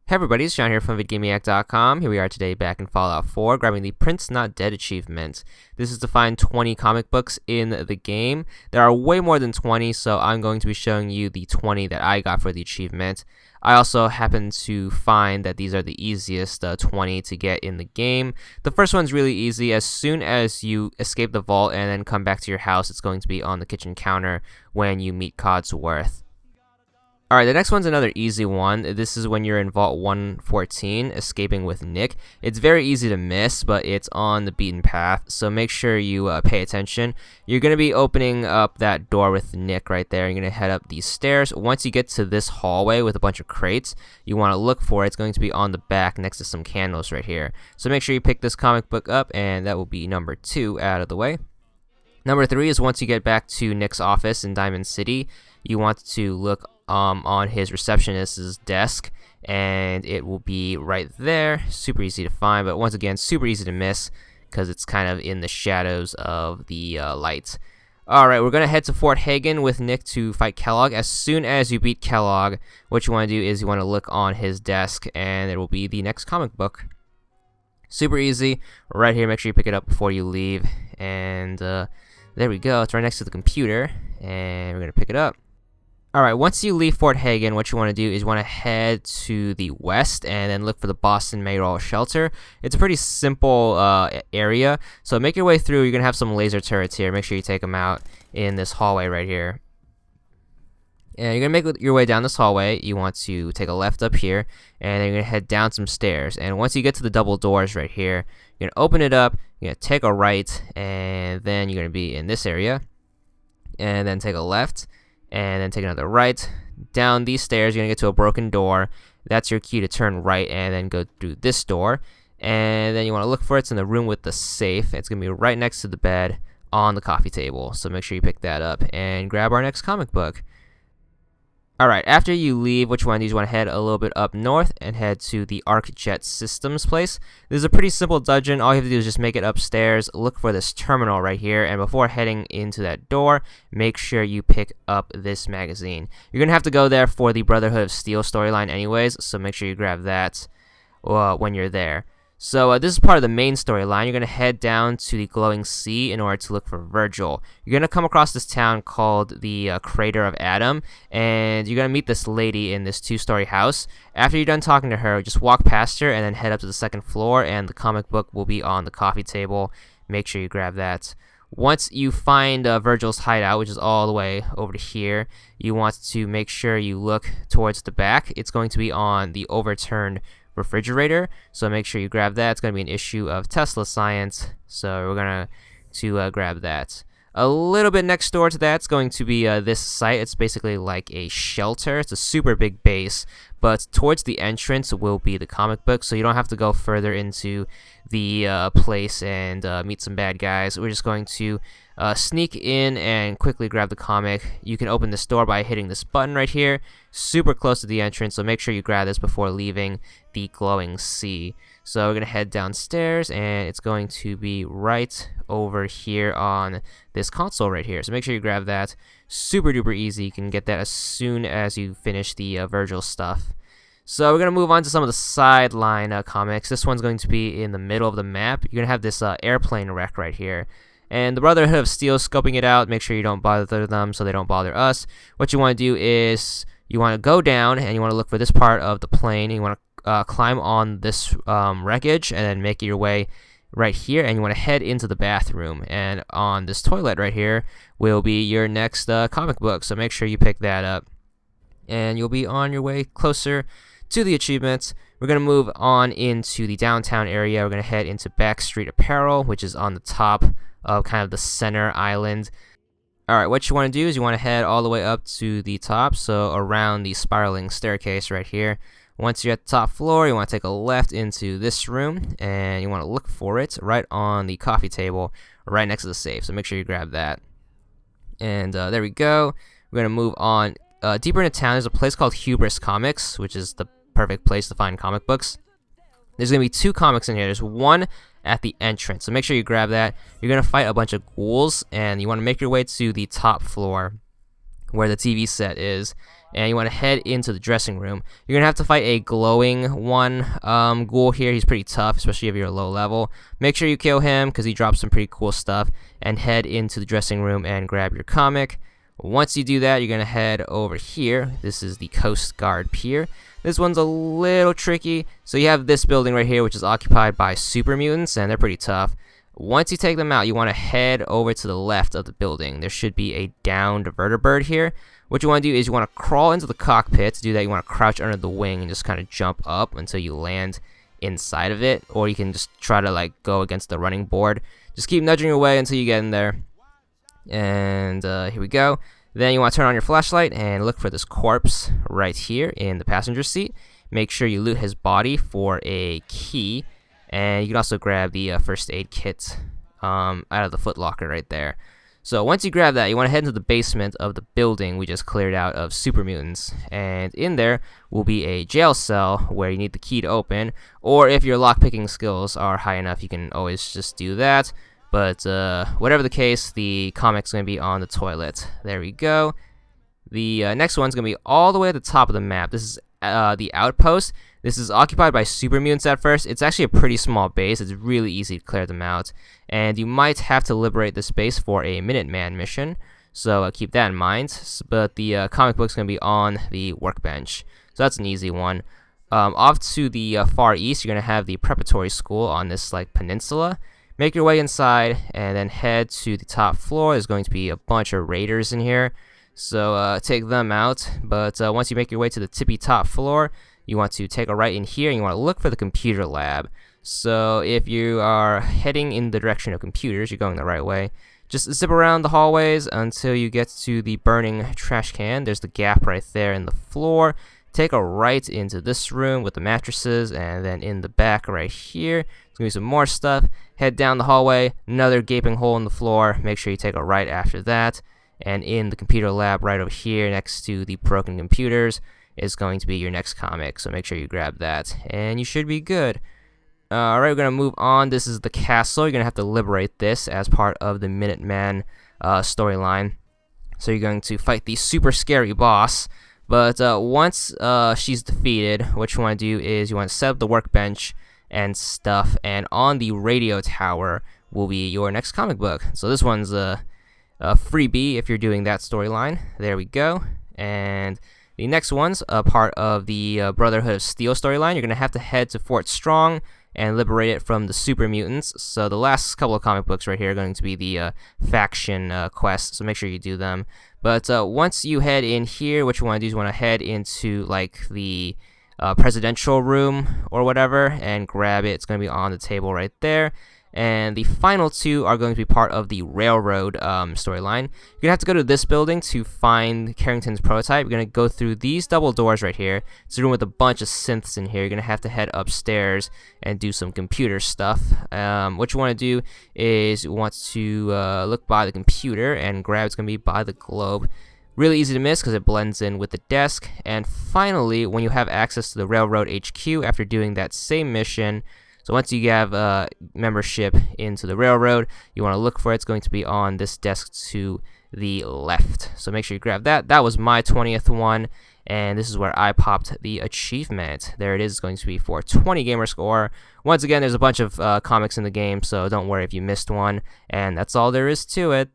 Hey everybody, it's John here from VidGamiac.com. Here we are today back in Fallout 4, grabbing the Prince Not Dead achievement. This is to find 20 comic books in the game. There are way more than 20, so I'm going to be showing you the 20 that I got for the achievement. I also happen to find that these are the easiest 20 to get in the game. The first one's really easy. As soon as you escape the vault and then come back to your house, it's going to be on the kitchen counter when you meet Codsworth. Alright, the next one's another easy one. This is when you're in Vault 114, escaping with Nick. It's very easy to miss, but it's on the beaten path, so make sure you pay attention. You're going to be opening up that door with Nick right there. You're going to head up these stairs. Once you get to this hallway with a bunch of crates, you want to look for it. It's going to be on the back next to some candles right here. So make sure you pick this comic book up, and that will be number 2 out of the way. Number 3 is once you get back to Nick's office in Diamond City, you want to look on his receptionist's desk, and it will be right there. Super easy to find, but once again, super easy to miss because it's kind of in the shadows of the lights. Alright, we're going to head to Fort Hagen with Nick to fight Kellogg. As soon as you beat Kellogg, what you want to do is you want to look on his desk, and it will be the next comic book. Super easy. Right here, make sure you pick it up before you leave. And there we go. It's right next to the computer, and we're going to pick it up. Alright, once you leave Fort Hagen, what you want to do is you want to head to the west and then look for the Boston Mayoral shelter. It's a pretty simple area, so make your way through. You're going to have some laser turrets here. Make sure you take them out in this hallway right here. And you're going to make your way down this hallway. You want to take a left up here, and then you're going to head down some stairs. And once you get to the double doors right here, you're going to open it up, you're going to take a right, and then you're going to be in this area. And then take a left, and then take another right. Down these stairs, you're going to get to a broken door. That's your key to turn right and then go through this door. And then you want to look for it. It's in the room with the safe. It's going to be right next to the bed on the coffee table. So make sure you pick that up and grab our next comic book. Alright, after you leave, which one do you want to head a little bit up north and head to the ArcJet Systems place. This is a pretty simple dungeon. All you have to do is just make it upstairs, look for this terminal right here, and before heading into that door, make sure you pick up this magazine. You're going to have to go there for the Brotherhood of Steel storyline anyways, so make sure you grab that when you're there. So this is part of the main storyline. You're going to head down to the Glowing Sea in order to look for Virgil. You're going to come across this town called the Crater of Adam, and you're going to meet this lady in this 2-story house. After you're done talking to her, just walk past her and then head up to the 2nd floor, and the comic book will be on the coffee table. Make sure you grab that. Once you find Virgil's hideout, which is all the way over to here, you want to make sure you look towards the back. It's going to be on the overturned refrigerator, so make sure you grab that. It's going to be an issue of Tesla Science, so we're going to grab that. A little bit next door to that's going to be this site. It's basically like a shelter. It's a super big base, but towards the entrance will be the comic book, so you don't have to go further into the place and meet some bad guys. We're just going to sneak in and quickly grab the comic. You can open this door by hitting this button right here, super close to the entrance, so make sure you grab this before leaving the Glowing Sea. So we're going to head downstairs, and it's going to be right over here on this console right here. So make sure you grab that. Super duper easy. You can get that as soon as you finish the Virgil stuff. So we're going to move on to some of the sideline comics. This one's going to be in the middle of the map. You're going to have this airplane wreck right here. And the Brotherhood of Steel scoping it out. Make sure you don't bother them so they don't bother us. What you want to do is you want to go down and you want to look for this part of the plane. You want to climb on this wreckage and then make your way right here. And you want to head into the bathroom. And on this toilet right here will be your next comic book. So make sure you pick that up. And you'll be on your way closer to the achievements. We're going to move on into the downtown area. We're going to head into Backstreet Apparel, which is on the top of kind of the center island. Alright, what you want to do is you want to head all the way up to the top, so around the spiraling staircase right here. Once you're at the top floor, you want to take a left into this room, and you want to look for it right on the coffee table, right next to the safe, so make sure you grab that. And there we go. We're going to move on deeper into town. There's a place called Hubris Comics, which is the perfect place to find comic books. There's going to be 2 comics in here. There's one at the entrance, so make sure you grab that. You're going to fight a bunch of ghouls, and you want to make your way to the top floor where the TV set is. and you want to head into the dressing room. You're gonna have to fight a glowing one ghoul here. He's pretty tough, especially if you're low level. Make sure you kill him because he drops some pretty cool stuff, and head into the dressing room and grab your comic. Once you do that, you're gonna head over here. This is the Coast Guard Pier. This one's a little tricky. So you have this building right here, which is occupied by super mutants, and they're pretty tough. Once you take them out, you want to head over to the left of the building. There should be a downed vertibird here. What you want to do is you want to crawl into the cockpit. To do that, you want to crouch under the wing and just kind of jump up until you land inside of it, or you can just try to like go against the running board. Just keep nudging your way until you get in there. And here we go. Then you want to turn on your flashlight and look for this corpse right here in the passenger seat. Make sure you loot his body for a key. And you can also grab the first aid kit out of the footlocker right there. So once you grab that, you want to head into the basement of the building we just cleared out of super mutants. And in there will be a jail cell where you need the key to open. Or if your lockpicking skills are high enough, you can always just do that. But whatever the case, the comic's going to be on the toilet. There we go. The next one's going to be all the way at the top of the map. This is the outpost. This is occupied by super mutants at first. It's actually a pretty small base. It's really easy to clear them out. And you might have to liberate this base for a Minuteman mission. So keep that in mind. But the comic book's going to be on the workbench. So that's an easy one. Off to the far east, you're going to have the Preparatory School on this like peninsula. Make your way inside and then head to the top floor. There's going to be a bunch of raiders in here. So take them out. But once you make your way to the tippy top floor, you want to take a right in here and you want to look for the computer lab. So if you are heading in the direction of computers, you're going the right way. Just zip around the hallways until you get to the burning trash can. There's the gap right there in the floor. Take a right into this room with the mattresses, and then in the back right here, there's going to be some more stuff. Head down the hallway, another gaping hole in the floor. Make sure you take a right after that. And in the computer lab right over here next to the broken computers is going to be your next comic. So make sure you grab that, and you should be good. Alright, we're going to move on. This is the castle. You're going to have to liberate this as part of the Minuteman storyline. So you're going to fight the super scary boss. But once she's defeated, what you want to do is you want to set up the workbench and stuff. And on the radio tower will be your next comic book. So this one's a freebie if you're doing that storyline. There we go. And the next one's a part of the Brotherhood of Steel storyline. You're going to have to head to Fort Strong and liberate it from the super mutants. So the last couple of comic books right here are going to be the faction quests, so make sure you do them. But once you head in here, what you want to do is you want to head into like the presidential room or whatever and grab it. It's going to be on the table right there. And the final two are going to be part of the railroad storyline. You're going to have to go to this building to find Carrington's prototype. You're going to go through these double doors right here. It's a room with a bunch of synths in here. You're going to have to head upstairs and do some computer stuff. What you want to do is you want to look by the computer and grab. It's going to be by the globe. Really easy to miss because it blends in with the desk. And finally, when you have access to the railroad HQ after doing that same mission, so once you have membership into the railroad, you want to look for it. It's going to be on this desk to the left. So make sure you grab that. That was my 20th one, and this is where I popped the achievement. There it is. It's going to be for 20 gamer score. Once again, there's a bunch of comics in the game, so don't worry if you missed one. And that's all there is to it.